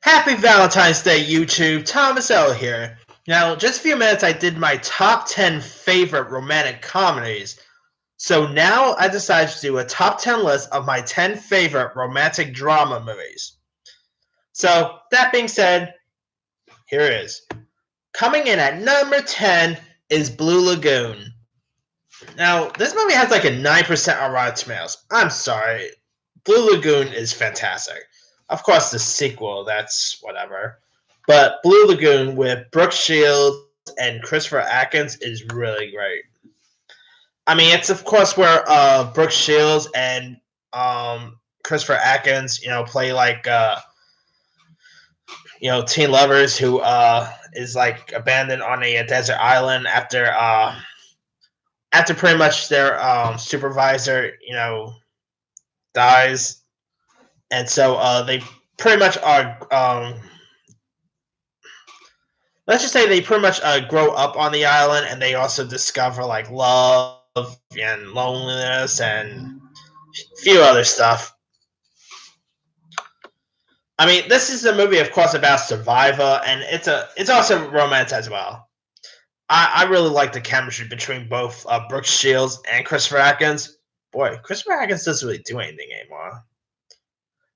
Happy Valentine's Day, YouTube. Thomas L. here. Now, just a few minutes, I did my top 10 favorite romantic comedies. So now I decided to do a top 10 list of my 10 favorite romantic drama movies. So, that being said, here it is. Coming in at number 10 is Blue Lagoon. Now, this movie has like a 9% on Rotten Tomatoes. I'm sorry. Blue Lagoon is fantastic. Of course, the sequel, that's whatever. But Blue Lagoon with Brooke Shields and Christopher Atkins is really great. I mean, it's of course where Brooke Shields and Christopher Atkins, play like teen lovers who is like abandoned on a desert island after pretty much their supervisor, dies, and so they pretty much are. Let's just say they pretty much grow up on the island, and they also discover like love and loneliness and a few other stuff. I mean, this is a movie, of course, about survival, and it's also romance as well. I really like the chemistry between both Brooke Shields and Christopher Atkins. Boy, Christopher Atkins doesn't really do anything anymore.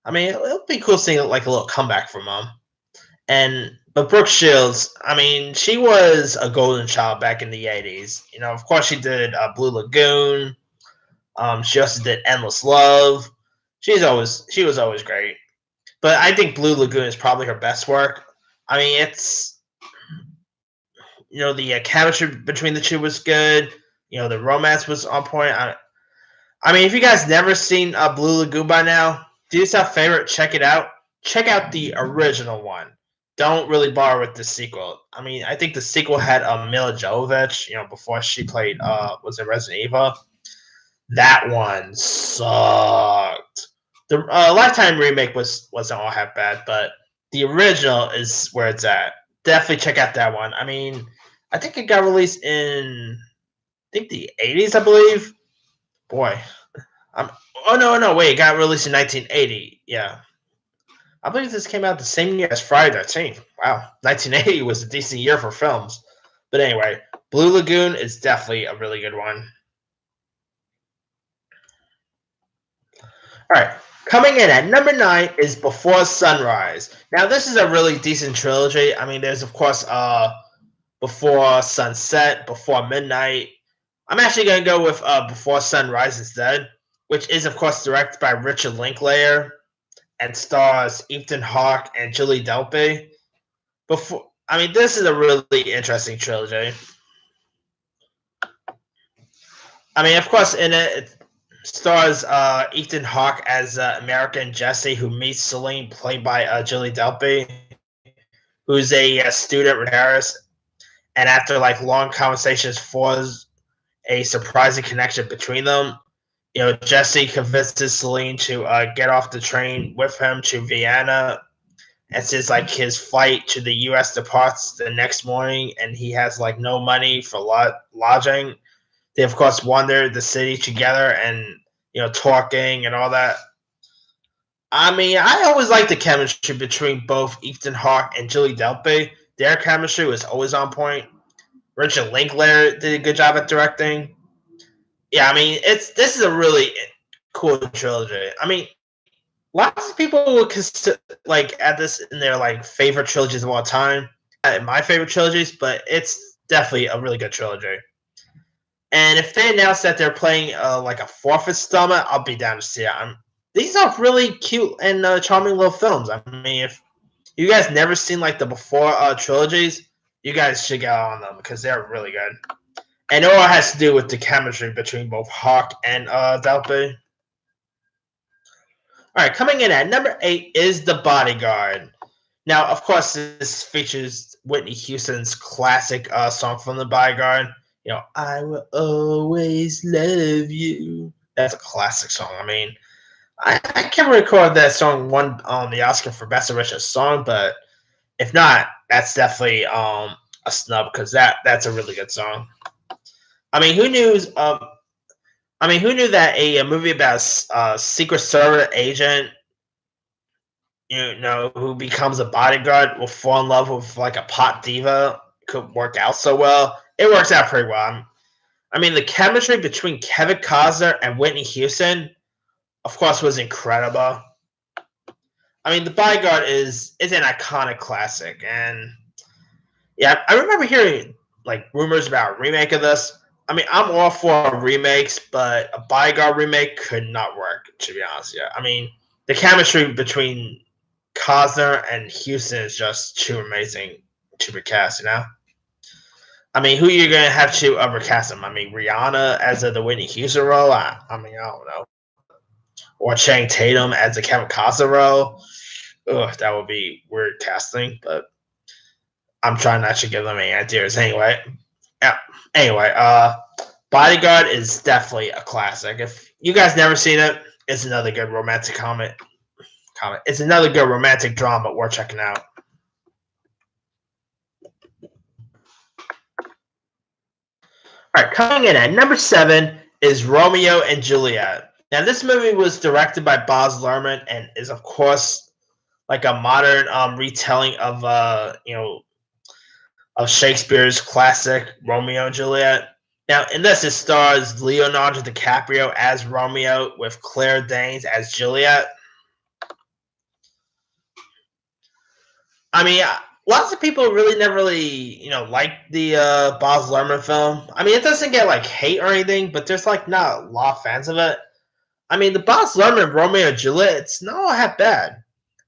I mean, it'll be cool seeing like a little comeback from him. But Brooke Shields, I mean, she was a golden child back in the '80s. Of course, she did Blue Lagoon. She also did Endless Love. She was always great. But I think Blue Lagoon is probably her best work. I mean, it's the chemistry between the two was good. The romance was on point. I mean, if you guys never seen Blue Lagoon by now, do yourself a favor, check it out. Check out the original one. Don't really bother with the sequel. I mean, I think the sequel had Mila Jovovich, before she played was it Resident Evil. That one sucked. The Lifetime remake wasn't all half bad, but the original is where it's at. Definitely check out that one. I mean, I think it got released in the '80s, I believe. Boy, no, wait, it got released in 1980. Yeah, I believe this came out the same year as Friday the 13th. Wow, 1980 was a decent year for films. But anyway, Blue Lagoon is definitely a really good one. All right, coming in at number 9 is Before Sunrise. Now, this is a really decent trilogy. I mean, there's of course Before Sunset, Before Midnight. I'm actually going to go with Before Sunrise instead, which is of course directed by Richard Linklater and stars Ethan Hawke and Julie Delpy. This is a really interesting trilogy. I mean, of course, in it stars Ethan Hawke as American Jesse, who meets Celine, played by Julie Delpy, who's a student with Harris, and after like long conversations forms a surprising connection between them. Jesse convinces Celine to get off the train with him to Vienna, and since like his flight to the U.S. departs the next morning, and he has like no money for lodging, they of course wander the city together and talking and all that. I mean, I always like the chemistry between both Ethan Hawke and Julie Delpy. Their chemistry was always on point. Richard Linklater did a good job at directing. Yeah, I mean, this is a really cool trilogy. I mean, lots of people will consider like add this in their like favorite trilogies of all time. My favorite trilogies, but it's definitely a really good trilogy. And if they announce that they're playing like a fourth installment, I'll be down to see it. These are really cute and charming little films. I mean, if you guys never seen like the before trilogies, you guys should get on them because they're really good. And it all has to do with the chemistry between both Hawke and Delpy. All right, coming in at number 8 is The Bodyguard. Now, of course, this features Whitney Houston's classic song from The Bodyguard. I will always love you. That's a classic song. I mean, I can't record that song won the Oscar for Best Original Song, but if not, that's definitely a snub because that's a really good song. I mean, who knew? Who knew that a movie about a Secret Service agent, who becomes a bodyguard will fall in love with like a pot diva. Could work out so well. It works out pretty well. I mean, the chemistry between Kevin Costner and Whitney Houston, of course, was incredible. I mean, The Bodyguard is an iconic classic, and yeah, I remember hearing like rumors about a remake of this. I mean, I'm all for remakes, but a Bodyguard remake could not work. To be honest, yeah. I mean, the chemistry between Costner and Houston is just too amazing to recast. I mean, who are you gonna have to recast him? I mean, Rihanna as the Whitney Houston role. I mean, I don't know, or Channing Tatum as the Kevin Costner role. Ugh, that would be weird casting, but I'm trying not to give them any ideas anyway. Yeah. Anyway, Bodyguard is definitely a classic. If you guys never seen it, it's another good romantic comedy. It's another good romantic drama worth checking out. All right, coming in at number 7 is Romeo and Juliet. Now, this movie was directed by Baz Luhrmann and is, of course, like a modern retelling of of Shakespeare's classic Romeo and Juliet. Now, in this, it stars Leonardo DiCaprio as Romeo with Claire Danes as Juliet. I mean, lots of people really never really, like the Baz Luhrmann film. I mean, it doesn't get like hate or anything, but there's like not a lot of fans of it. I mean, the Baz Luhrmann Romeo and Juliet, it's not half bad.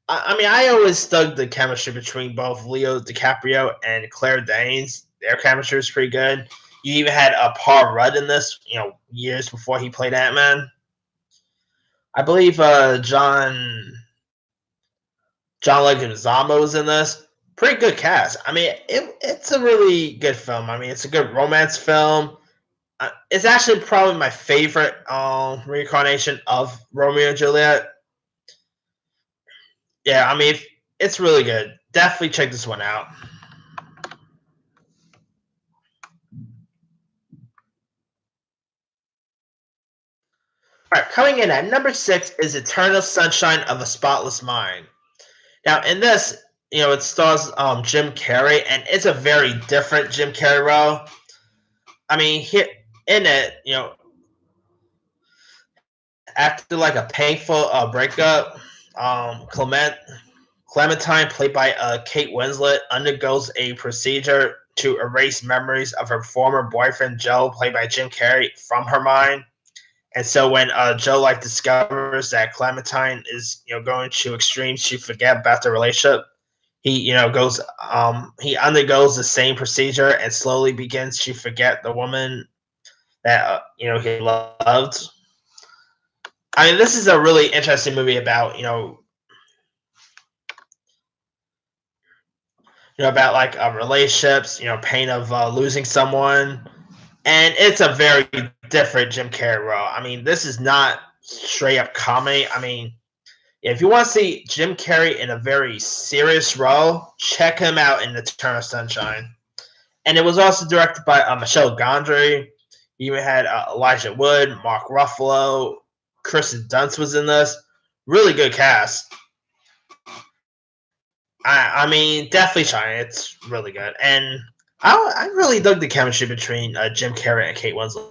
I mean, I always dug the chemistry between both Leo DiCaprio and Claire Danes. Their chemistry was pretty good. You even had Paul Rudd in this, years before he played Ant Man. I believe John Leguizamo was in this. Pretty good cast. I mean, it's a really good film. I mean, it's a good romance film. It's actually probably my favorite reincarnation of Romeo and Juliet. Yeah, I mean, it's really good. Definitely check this one out. All right, coming in at number 6 is Eternal Sunshine of a Spotless Mind. Now, in this, it stars Jim Carrey, and it's a very different Jim Carrey role. I mean, here in it, after like a painful breakup, Clementine, played by Kate Winslet, undergoes a procedure to erase memories of her former boyfriend Joe, played by Jim Carrey, from her mind. And so when Joe like discovers that Clementine is going to extremes to forget about the relationship, he undergoes the same procedure and slowly begins to forget the woman that he loved. I mean, this is a really interesting movie about about like relationships, pain of losing someone, and it's a very different Jim Carrey role. I mean, this is not straight up comedy. I mean, if you want to see Jim Carrey in a very serious role, check him out in Eternal Sunshine. And it was also directed by Michel Gondry. You even had Elijah Wood, Mark Ruffalo, Kristen Dunst was in this. Really good cast. I mean, definitely try it. It's really good. And I really dug the chemistry between Jim Carrey and Kate Winslet.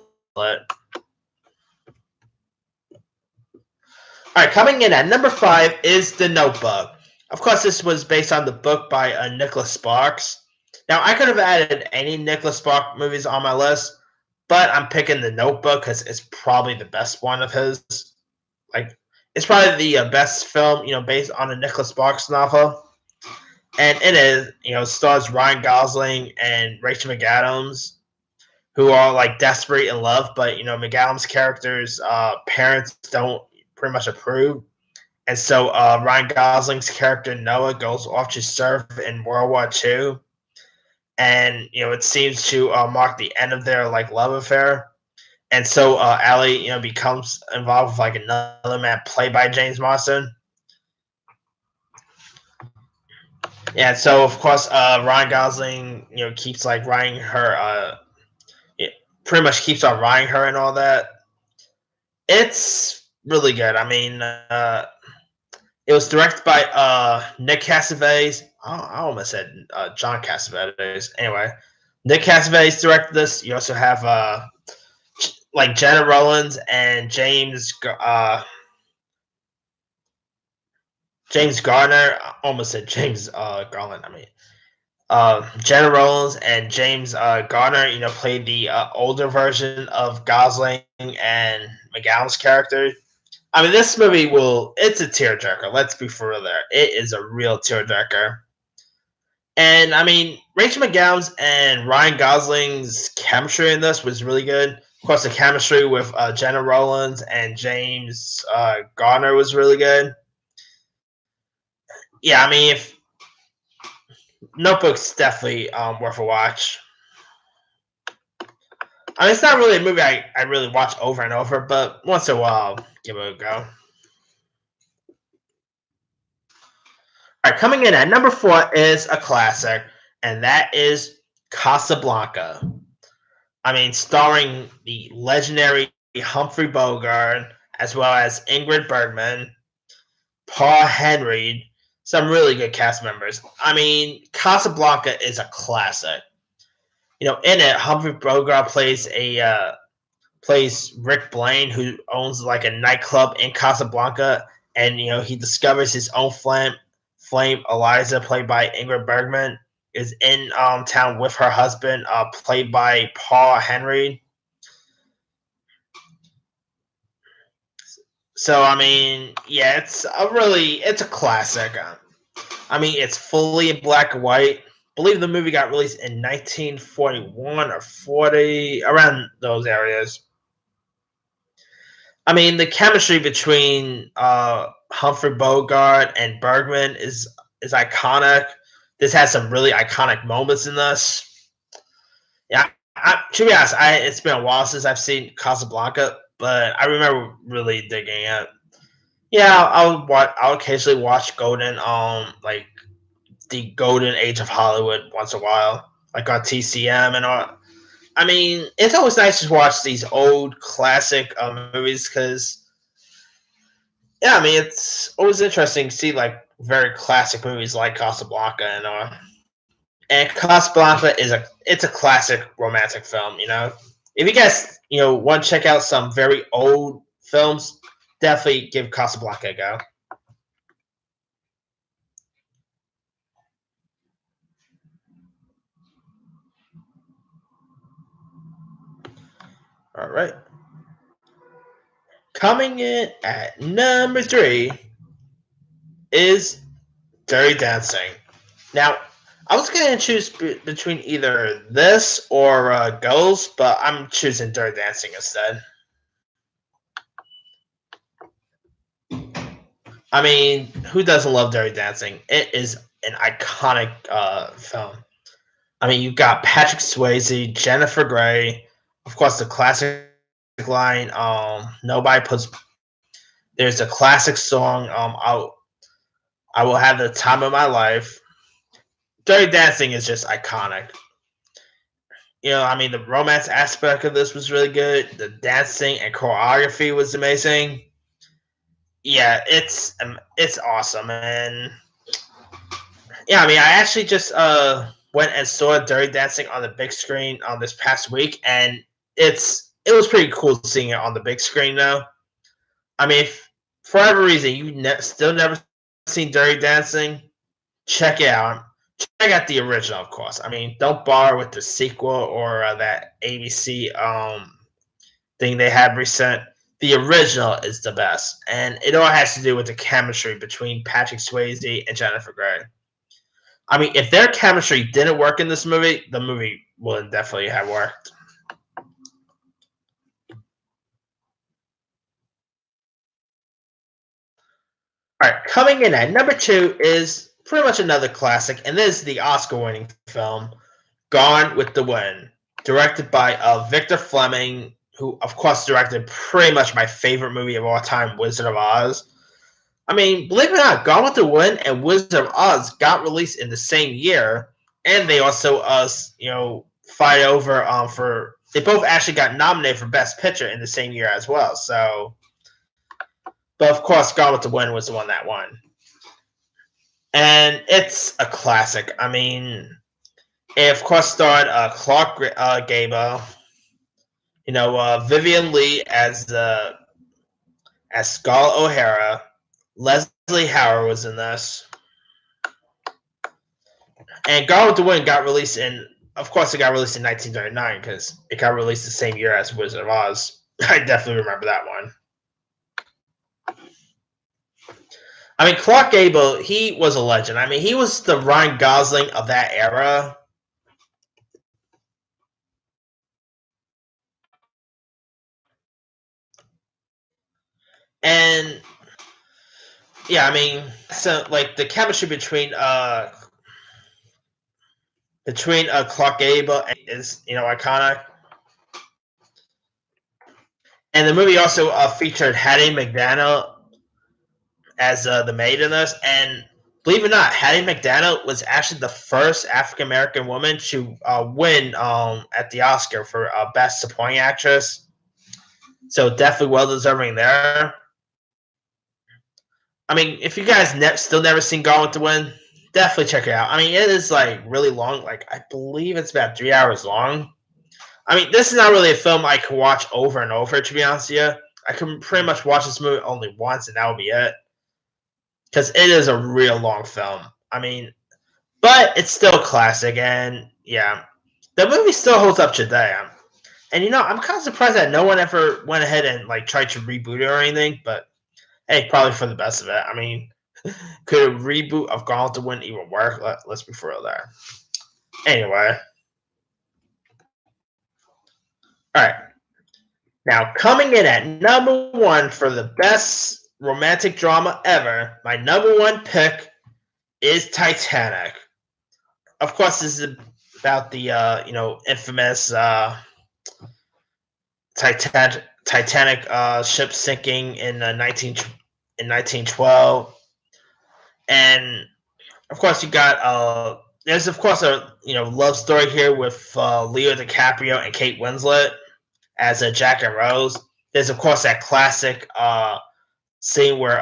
All right, coming in at number 5 is The Notebook. Of course, this was based on the book by Nicholas Sparks. Now, I could have added any Nicholas Sparks movies on my list, but I'm picking The Notebook because it's probably the best one of his. Like, it's probably the best film, based on a Nicholas Sparks novel. And in it, stars Ryan Gosling and Rachel McAdams, who are like desperate in love, but McAdams' character's parents don't pretty much approve, and so Ryan Gosling's character Noah goes off to serve in World War II, and it seems to mark the end of their like love affair. And so Allie, becomes involved with like another man played by James Marsden. Yeah, so of course Ryan Gosling, keeps like writing her, pretty much keeps on writing her and all that. It's really good. I mean, It was directed by Nick Cassavetes. I almost said John Cassavetes. Anyway, Nick Cassavetes directed this. You also have like Jenna Rollins and James Garner. I almost said James Garland. I mean, Jenna Rollins and James Garner. Played the older version of Gosling and McGowan's character. I mean, this movie it's a tearjerker. Let's be for real there. It is a real tearjerker. And I mean, Rachel McGowan's and Ryan Gosling's chemistry in this was really good. Of course, the chemistry with Jenna Rollins and James Garner was really good. Yeah, I mean, if Notebook's definitely worth a watch. I mean, it's not really a movie I really watch over and over, but once in a while, I'll give it a go. All right, coming in at number 4 is a classic, and that is Casablanca. I mean, starring the legendary Humphrey Bogart, as well as Ingrid Bergman, Paul Henreid, some really good cast members. I mean, Casablanca is a classic. In it, Humphrey Bogart plays Rick Blaine, who owns like a nightclub in Casablanca, and he discovers his own flame Eliza, played by Ingrid Bergman, is in town with her husband, played by Paul Henreid. So I mean, yeah, it's a classic. I mean, it's fully in black and white. I believe the movie got released in 1941 or 40, around those areas. I mean, the chemistry between Humphrey Bogart and Bergman is iconic. This has some really iconic moments in this. Yeah, to be honest, it's been a while since I've seen Casablanca, but I remember really digging it. Yeah, I'll occasionally watch like the Golden Age of Hollywood once in a while, like on TCM and all. I mean, it's always nice to watch these old classic movies because, yeah, I mean, it's always interesting to see like very classic movies like Casablanca and all. And Casablanca it's a classic romantic film. If you guys want to check out some very old films, definitely give Casablanca a go. All right. Coming in at number 3 is Dirty Dancing. Now, I was going to choose between either this or Ghost, but I'm choosing Dirty Dancing instead. I mean, who doesn't love Dirty Dancing? It is an iconic film. I mean, you got Patrick Swayze, Jennifer Grey, of course, the classic line, nobody puts. There's a classic song, I will have the time of my life. Dirty Dancing is just iconic. I mean, the romance aspect of this was really good. The dancing and choreography was amazing. Yeah, it's awesome, and yeah, I mean, I actually just went and saw Dirty Dancing on the big screen on this past week, and it was pretty cool seeing it on the big screen though. I mean, if for whatever reason you still never seen Dirty Dancing, check it out. Check out the original, of course. I mean, don't bother with the sequel or that ABC thing they had recent. The original is the best, and it all has to do with the chemistry between Patrick Swayze and Jennifer Grey. I mean, if their chemistry didn't work in this movie, the movie would definitely have worked. All right, coming in at number 2 is pretty much another classic, and this is the Oscar-winning film Gone with the Wind, directed by Victor Fleming, who of course directed pretty much my favorite movie of all time, Wizard of Oz. I mean, believe it or not, Gone with the Wind and Wizard of Oz got released in the same year, and they also fight over for they both actually got nominated for Best Picture in the same year as well. So, but of course, Gone with the Wind was the one that won. and it's a classic. I mean, it of course starred Clark Gable, Vivian Lee as Scarlett O'Hara. Leslie Howard was in this, and Gone with the Wind got released in. Of course, it got released in 1939 because it got released the same year as Wizard of Oz. I definitely remember that one. I mean, Clark Gable, he was a legend. I mean, he was the Ryan Gosling of that era. And yeah, I mean, so like the chemistry between Clark Gable and is iconic. And the movie also featured Hattie McDaniel as the maid in this, and believe it or not, Hattie McDaniel was actually the first African American woman to win at the Oscar for Best Supporting Actress. So definitely well deserving there. I mean, if you guys still never seen Gone with the Wind, definitely check it out. I mean, it is like really long. Like I believe it's about 3 hours long. I mean, this is not really a film I can watch over and over. To be honest with you, I can pretty much watch this movie only once, and that will be it. Because it is a real long film. I mean, but it's still a classic, and yeah, the movie still holds up today. And I'm kind of surprised that no one ever went ahead and like tried to reboot it or anything. But hey, probably for the best of it. I mean, could a reboot of Gone with the Wind even work? Let's be for real there. Anyway, all right. Now coming in at number one for the best romantic drama ever, my number one pick is Titanic. Of course, this is about the infamous Titanic ship sinking in 1912, and of course you got there's of course a love story here with Leo DiCaprio and Kate Winslet as Jack and Rose. There's of course that classic scene where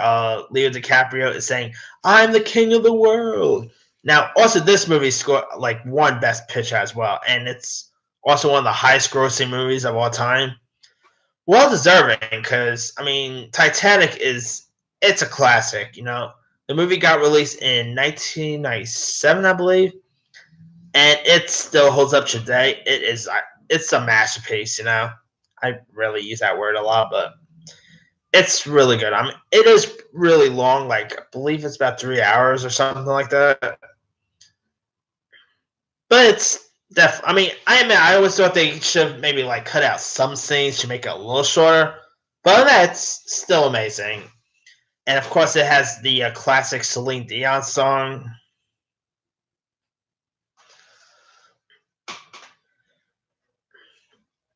Leo DiCaprio is saying, "I'm the king of the world." Now, also this movie scored like one Best Picture as well, and it's also one of the highest grossing movies of all time. Well deserving, because I mean, Titanic it's a classic. The movie got released in 1997, I believe, and it still holds up today. It's a masterpiece. I rarely use that word a lot, but it's really good. I mean, it is really long. Like I believe it's about 3 hours or something like that. But it's I mean, I admit I always thought they should have maybe like cut out some scenes to make it a little shorter. But other than that, it's still amazing. And of course, it has the classic Celine Dion song.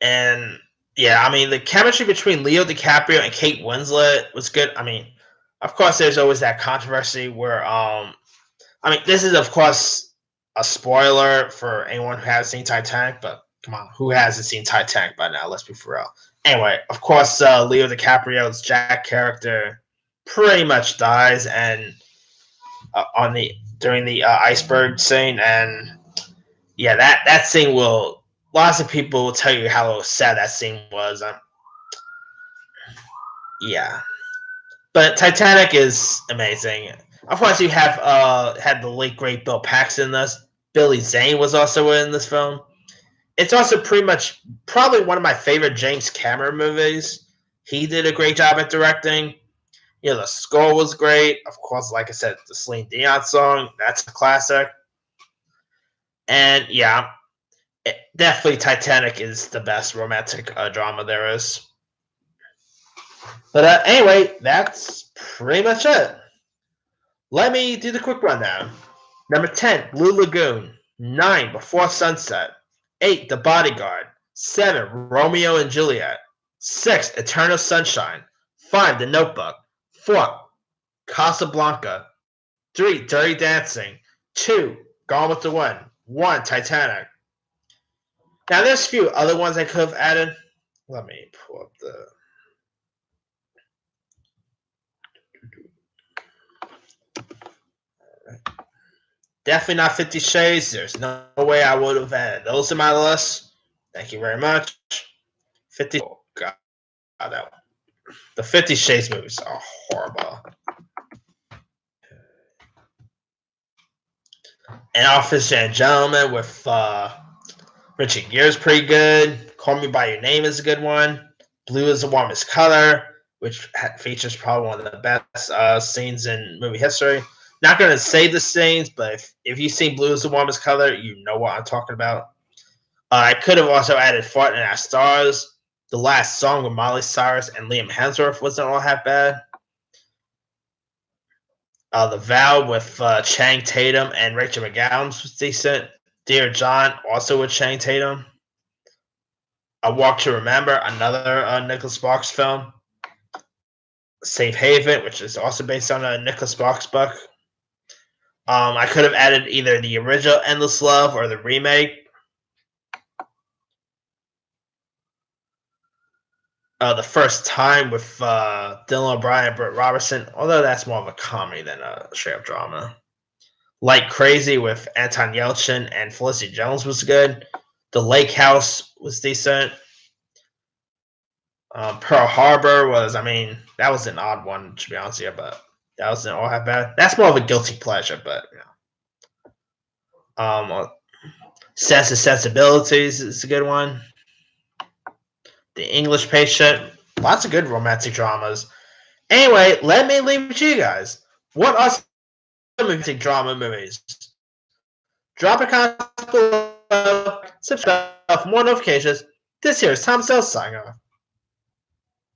And yeah, I mean, the chemistry between Leo DiCaprio and Kate Winslet was good. I mean, of course, there's always that controversy where, I mean, this is, of course, a spoiler for anyone who hasn't seen Titanic, but come on, who hasn't seen Titanic by now? Let's be for real. Anyway, of course, Leo DiCaprio's Jack character pretty much dies, and on the during the iceberg scene, and yeah, that scene will. Lots of people will tell you how sad that scene was. Yeah, but Titanic is amazing. Of course, you have had the late great Bill Paxton in this. Billy Zane was also in this film. It's also pretty much probably one of my favorite James Cameron movies. He did a great job at directing. The score was great. Of course, like I said, the Celine Dion song, that's a classic. And yeah, definitely Titanic is the best romantic drama there is. But anyway, that's pretty much it. Let me do the quick rundown. Number 10, Blue Lagoon. 9, Before Sunset. 8, The Bodyguard. 7, Romeo and Juliet. 6, Eternal Sunshine. 5, The Notebook. 4, Casablanca. 3, Dirty Dancing. 2, Gone with the Wind. 1, Titanic. Now, there's a few other ones I could have added. Let me pull up the. Definitely not 50 Shades. There's no way I would have added those in my list. Thank you very much. 50. Oh, God. The 50 Shades movies are horrible. An Officer and Gentleman with Richard Gere's pretty good. Call Me by Your Name is a good one. Blue is the Warmest Color, which features probably one of the best scenes in movie history. Not going to say the scenes, but if you've seen Blue is the Warmest Color, you know what I'm talking about. I could have also added Fault in Our Stars. The Last Song with Miley Cyrus and Liam Hemsworth wasn't all that bad. The Vow with Channing Tatum and Rachel McAdams was decent. Dear John, also with Channing Tatum. A Walk to Remember, another Nicholas Sparks film. Safe Haven, which is also based on a Nicholas Sparks book. I could have added either the original Endless Love or the remake. The First Time with Dylan O'Brien and Britt Robertson, although that's more of a comedy than a straight up drama. Like Crazy with Anton Yelchin and Felicity Jones was good. The Lake House was decent. Pearl Harbor was, that was an odd one, to be honest with you, but that wasn't all that bad. That's more of a guilty pleasure, but, Sense and Sensibilities is a good one. The English Patient, lots of good romantic dramas. Anyway, let me leave it to you guys. What are some romantic drama movies? Drop a comment below, subscribe for more notifications. This here is Tom Sells signing off.